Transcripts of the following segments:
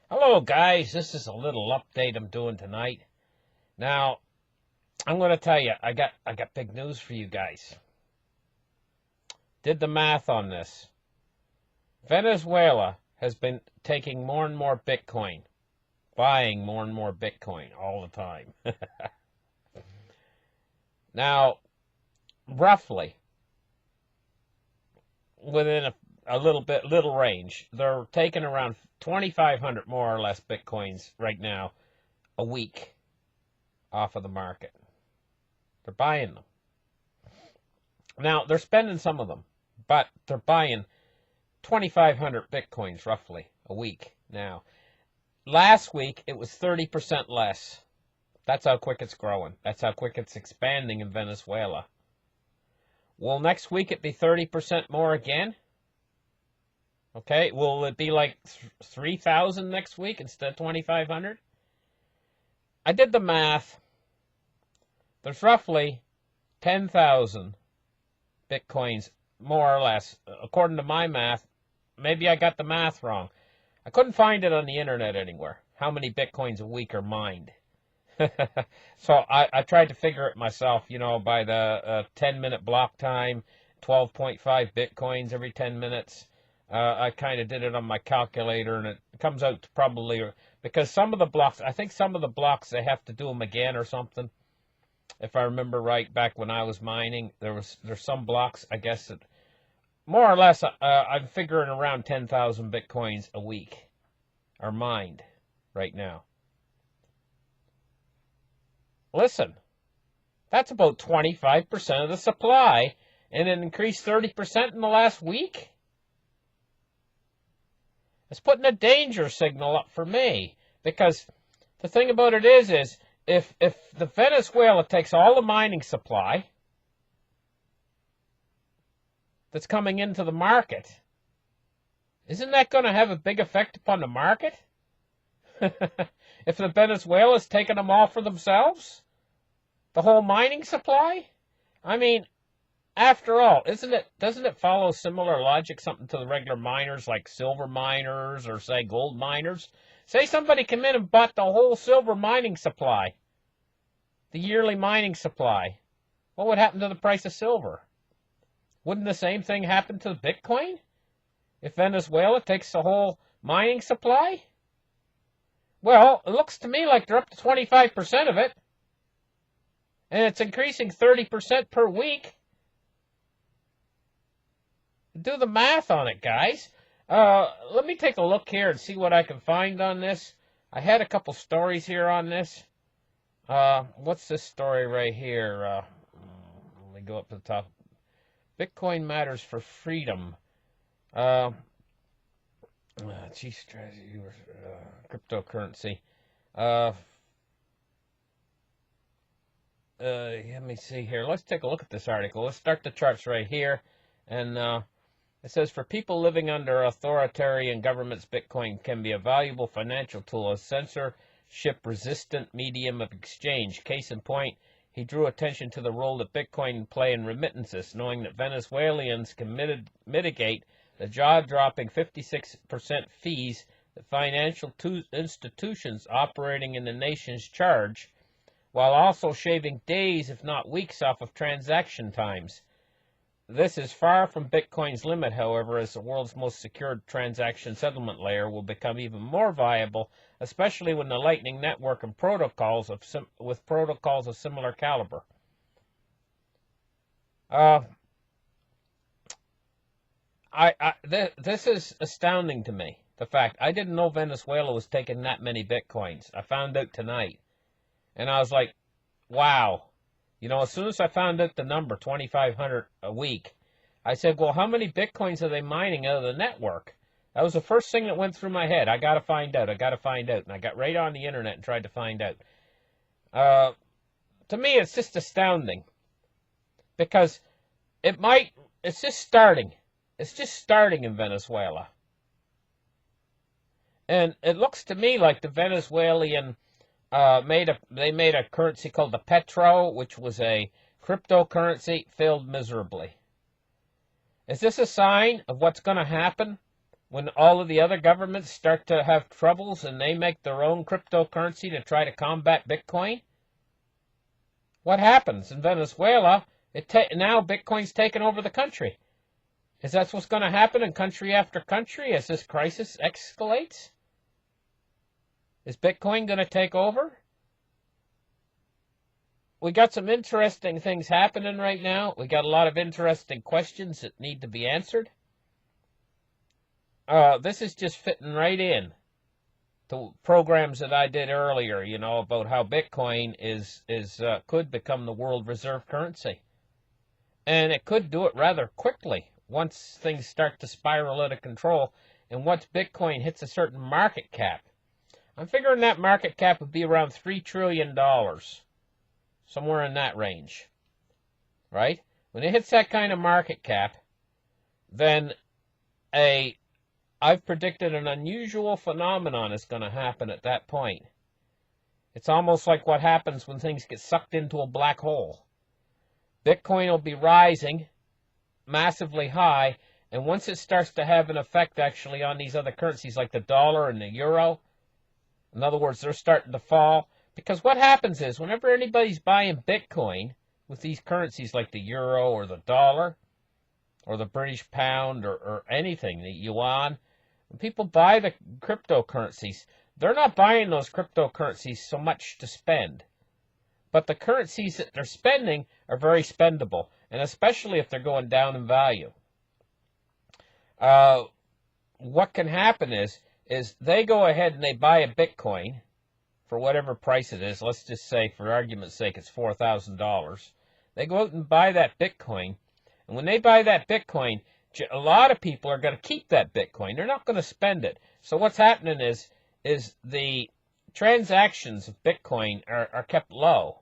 Hello, guys. This is a little update I'm doing tonight. Now, I'm going to tell you, I got big news for you guys. Did the math on this. Venezuela has been taking more and more Bitcoin, buying more and more Bitcoin all the time. Now, roughly within a little range, they're taking around 2,500 more or less Bitcoins right now a week off of the market. They're buying them. Now, they're spending some of them, but they're buying 2,500 Bitcoins roughly a week now. Last week, it was 30% less. That's how quick it's growing. That's how quick it's expanding in Venezuela. Will next week it be 30% more again? Okay, will it be like 3,000 next week instead of 2,500? I did the math. There's roughly 10,000 Bitcoins, more or less, according to my math. Maybe I got the math wrong. I couldn't find it on the internet anywhere, how many Bitcoins a week are mined. So I tried to figure it myself, by the 10-minute block time, 12.5 Bitcoins every 10 minutes. I kind of did it on my calculator, and it comes out to probably, because some of the blocks, I think some of the blocks, they have to do them again or something. If I remember right, back when I was mining, there's some blocks, I guess, that more or less, I'm figuring around 10,000 Bitcoins a week are mined right now. Listen, that's about 25% of the supply, and it increased 30% in the last week. It's putting a danger signal up for me, because the thing about it is if the Venezuela takes all the mining supply that's coming into the market, isn't that going to have a big effect upon the market? If the Venezuela's taking them all for themselves? The whole mining supply? I mean, after all, doesn't it follow similar logic, something to the regular miners like silver miners or, say, gold miners? Say somebody come in and bought the whole silver mining supply, the yearly mining supply. What would happen to the price of silver? Wouldn't the same thing happen to Bitcoin if Venezuela takes the whole mining supply? Well, it looks to me like they're up to 25% of it, and it's increasing 30% per week. Do the math on it, guys. Let me take a look here and see what I can find on this. I had a couple stories here on this. What's this story right here? Let me go up to the top. Bitcoin matters for freedom. Cryptocurrency. Let me see here. Let's take a look at this article. Let's start the charts right here. And it says, for people living under authoritarian governments, Bitcoin can be a valuable financial tool, a censorship-resistant medium of exchange. Case in point, he drew attention to the role that Bitcoin play in remittances, knowing that Venezuelans can mitigate the jaw-dropping 56% fees that financial institutions operating in the nation's charge, while also shaving days, if not weeks, off of transaction times. This is far from Bitcoin's limit, however, as the world's most secure transaction settlement layer will become even more viable, especially when the Lightning Network and protocols with protocols of similar caliber. This is astounding to me. The fact I didn't know Venezuela was taking that many Bitcoins. I found out tonight, and I was like, wow. As soon as I found out the number, 2,500 a week, I said, well, how many Bitcoins are they mining out of the network? That was the first thing that went through my head. I got to find out. And I got right on the internet and tried to find out. To me, it's just astounding, because it's just starting. It's just starting in Venezuela. And it looks to me like the Venezuelan they made a currency called the Petro, which was a cryptocurrency, failed miserably. Is this a sign of what's going to happen when all of the other governments start to have troubles and they make their own cryptocurrency to try to combat Bitcoin? What happens in Venezuela? Now Bitcoin's taken over the country. Is that what's going to happen in country after country as this crisis escalates? Is Bitcoin going to take over? We got some interesting things happening right now. We got a lot of interesting questions that need to be answered. This is just fitting right in to programs that I did earlier, about how Bitcoin could become the world reserve currency. And it could do it rather quickly once things start to spiral out of control and once Bitcoin hits a certain market cap. I'm figuring that market cap would be around $3 trillion, somewhere in that range, right? When it hits that kind of market cap, then I've predicted an unusual phenomenon is going to happen at that point. It's almost like what happens when things get sucked into a black hole. Bitcoin will be rising massively high, and once it starts to have an effect actually on these other currencies like the dollar and the euro, in other words, they're starting to fall. Because what happens is whenever anybody's buying Bitcoin with these currencies like the euro or the dollar or the British pound or anything, the yuan, when people buy the cryptocurrencies, they're not buying those cryptocurrencies so much to spend. But the currencies that they're spending are very spendable, and especially if they're going down in value. What can happen is they go ahead and they buy a Bitcoin for whatever price it is. Let's just say, for argument's sake, it's $4,000. They go out and buy that Bitcoin, and when they buy that Bitcoin, a lot of people are going to keep that Bitcoin. They're not going to spend it. So what's happening is the transactions of Bitcoin are kept low.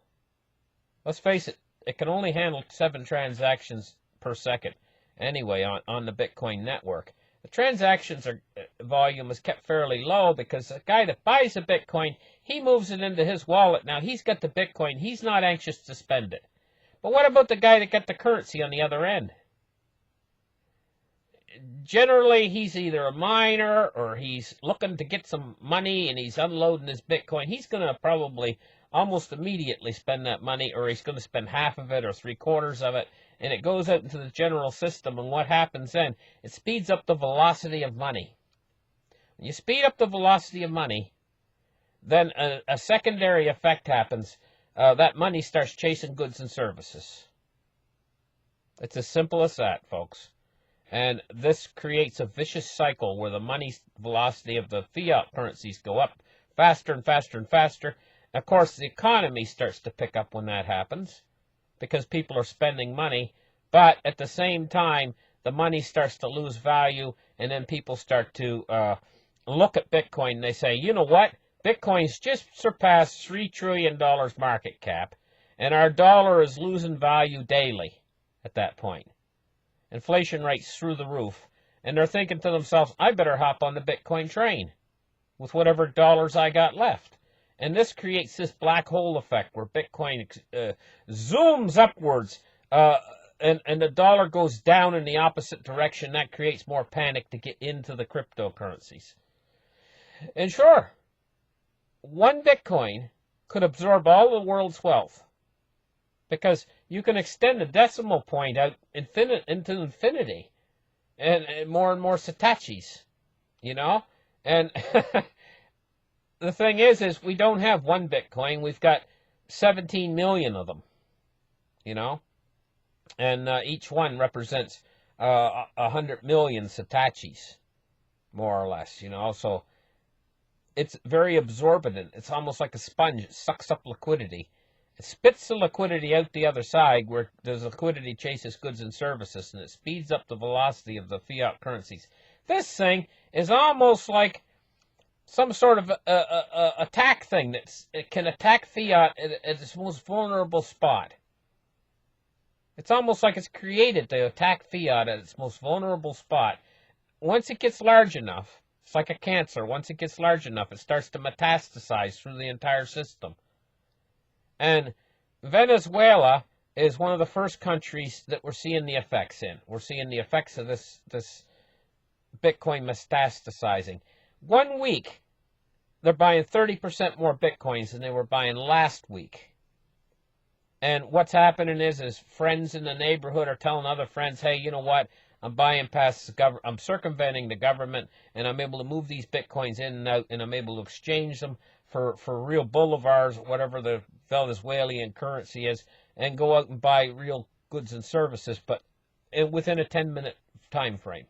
Let's face it, it can only handle 7 transactions per second anyway on the Bitcoin network. The transactions volume is kept fairly low because the guy that buys a Bitcoin, he moves it into his wallet. Now he's got the Bitcoin. He's not anxious to spend it. But what about the guy that got the currency on the other end? Generally, he's either a miner or he's looking to get some money and he's unloading his Bitcoin. He's going to probably almost immediately spend that money, or he's going to spend half of it or 3/4 of it, and it goes out into the general system. And what happens then? It speeds up the velocity of money. When you speed up the velocity of money, then a secondary effect happens. That money starts chasing goods and services. It's as simple as that, folks. And this creates a vicious cycle where the money velocity of the fiat currencies go up faster and faster and faster. Of course, the economy starts to pick up when that happens because people are spending money. But at the same time, the money starts to lose value, and then people start to look at Bitcoin and they say, you know what? Bitcoin's just surpassed $3 trillion market cap, and our dollar is losing value daily at that point. Inflation rates through the roof, and they're thinking to themselves, I better hop on the Bitcoin train with whatever dollars I got left. And this creates this black hole effect where Bitcoin zooms upwards and the dollar goes down in the opposite direction. That creates more panic to get into the cryptocurrencies. And sure, one Bitcoin could absorb all the world's wealth because you can extend the decimal point out into infinity and more Satachis, And the thing is we don't have one Bitcoin. We've got 17 million of them, And each one represents 100 million Satachis, more or less, So it's very absorbent. It's almost like a sponge. It sucks up liquidity. It spits the liquidity out the other side where the liquidity chases goods and services, and it speeds up the velocity of the fiat currencies. This thing is almost like some sort of attack thing it can attack fiat at its most vulnerable spot. It's almost like it's created to attack fiat at its most vulnerable spot. Once it gets large enough, it's like a cancer. Once it gets large enough, it starts to metastasize through the entire system. And Venezuela is one of the first countries that we're seeing the effects in. We're seeing the effects of this Bitcoin metastasizing. 1 week, they're buying 30% more Bitcoins than they were buying last week. And what's happening is friends in the neighborhood are telling other friends, hey, you know what? I'm buying past the government. I'm circumventing the government, and I'm able to move these Bitcoins in and out, and I'm able to exchange them for real bolivars, whatever the Venezuelan currency is, and go out and buy real goods and services, but within a 10-minute time frame.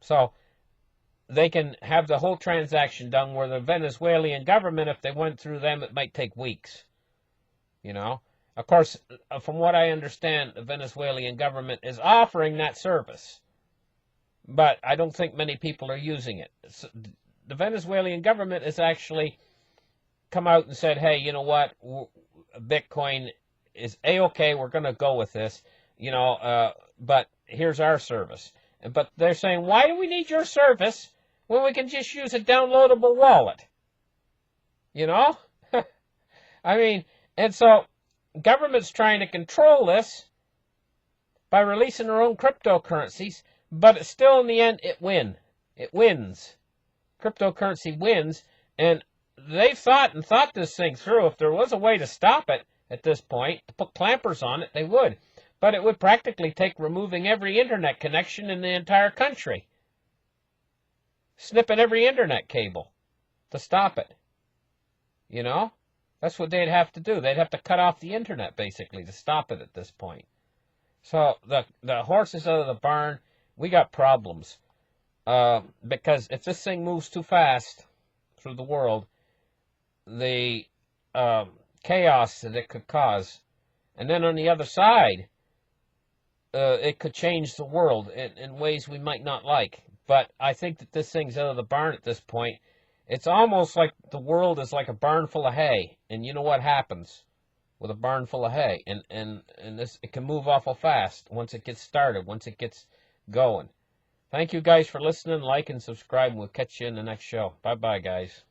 So they can have the whole transaction done, where the Venezuelan government, if they went through them, it might take weeks. You know, of course, from what I understand, the Venezuelan government is offering that service, but I don't think many people are using it. So the Venezuelan government has actually come out and said, hey, you know what, Bitcoin is A-okay, we're going to go with this, you know, but here's our service. But they're saying, why do we need your service when we can just use a downloadable wallet? You know? I mean, and so government's trying to control this by releasing their own cryptocurrencies, but it's still, in the end, it wins. Cryptocurrency wins, and they've thought this thing through. If there was a way to stop it at this point, to put clampers on it, they would. But it would practically take removing every internet connection in the entire country. Snipping every internet cable to stop it. You know? That's what they'd have to do. They'd have to cut off the internet, basically, to stop it at this point. So the horse is out of the barn. We got problems. Because if this thing moves too fast through the world, the chaos that it could cause. And then on the other side, it could change the world in ways we might not like. But I think that this thing's out of the barn at this point. It's almost like the world is like a barn full of hay. And you know what happens with a barn full of hay? And this, it can move awful fast once it gets started, once it gets going. Thank you guys for listening. Like and subscribe, and we'll catch you in the next show. Bye-bye, guys.